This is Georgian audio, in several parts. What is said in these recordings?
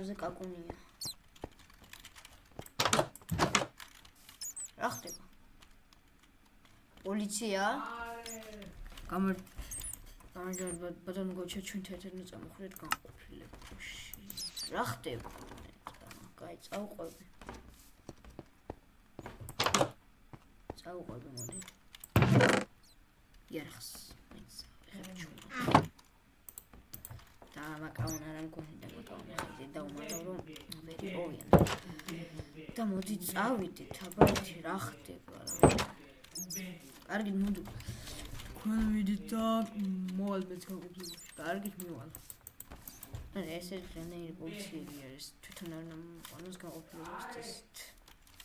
კამარზე კაკუნია. რა ხდება? პოლიცია? გამარჯობა ბატონო გოჩა ჩვენ თეთრნი წამოხვდეთ განყოფილებაში. რა ხდება? კაი, წავყვები. მოდი. იარხს. და მაკაონ არ მგონია მაკაონ და უმატო რომ ვერ იყოვიან. და მოდი წავიდეთ, აბა რა ხდება რა. კარგი მოდი. თქვენ მიდით და მოვალ მეც განყოფილებაში. კარგით მივალ. ესე ღენეი პოლიციები არის თვითონ არ მომყანოს განყოფილებას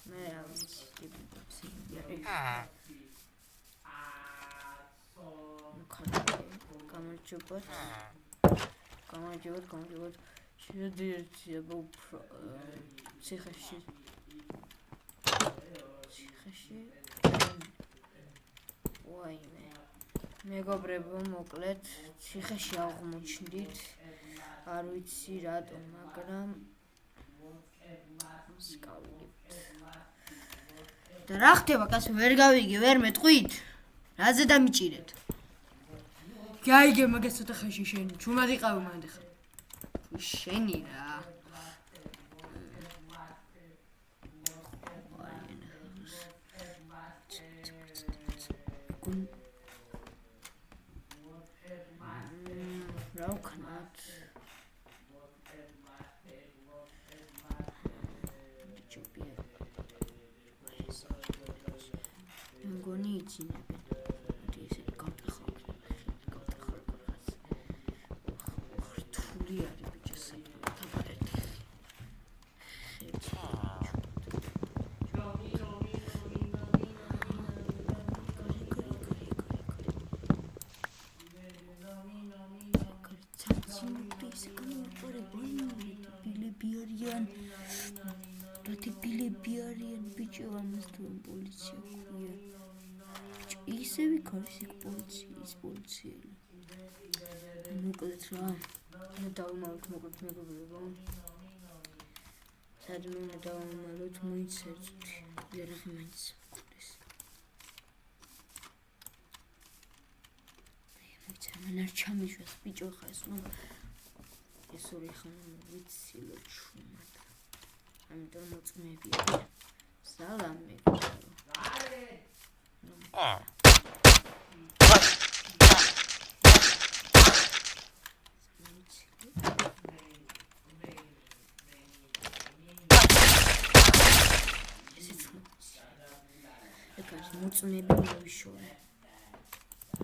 მე რა ვიცი გამარჯობათ შედიერთი აბა უფრო ციხეში ვაიმე მეგობრებო მოკლედ ციხეში აღმოჩნდით არ ვიცი რატომ მაგრამ სკავლებთ და რა ხდება კაცო ვერ გავიგე ვერ მეტყვით რაზე დამიჭირეთ გაიგე მაგას ცოტა ხანში შენი ჩუმად იყავი მანდ ხა შენი რა რა ვქნათ მგონი იცინებენ მოდი ესე გავტეხავ რთული არის ბიჭო საერთოდ ბილები ბიჭო ამას თუ პოლიცია ქვია ისე ვიქარს იქ პოლიციელი მოკლედ რა მე დავუმალოთ მოკლედ მეგობრებო სადმე უნდა დავუმალოთ მოიცერწვით ვერაღი მაინც მკვდეს მან არ ჩამიშვეს ბიჭო ხა ეს ნუ ეს ორი ხანი ვიცილო ჩუმად ამიტომ მოწმეები სალამი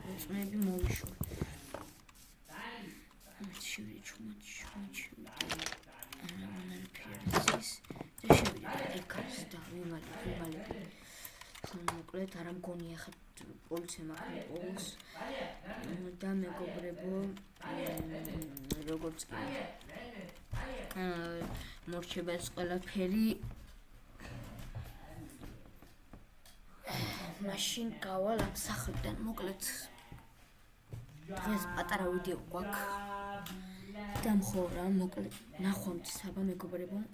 მოწმეები მოვიშორე შევიდე ჩუმად მოკლედ არ მგონია ხა პოლიციამ ახლა პოულს და მეგობრებო როგორც კი მორჩება ეს ყველაფერი მაშინ გავალ ამ სახლიდან მოკლედ დღეს პატარა ვიდეო გვაქვს დამხორა მოკლედ ნახვამდის აბა მეგობრებო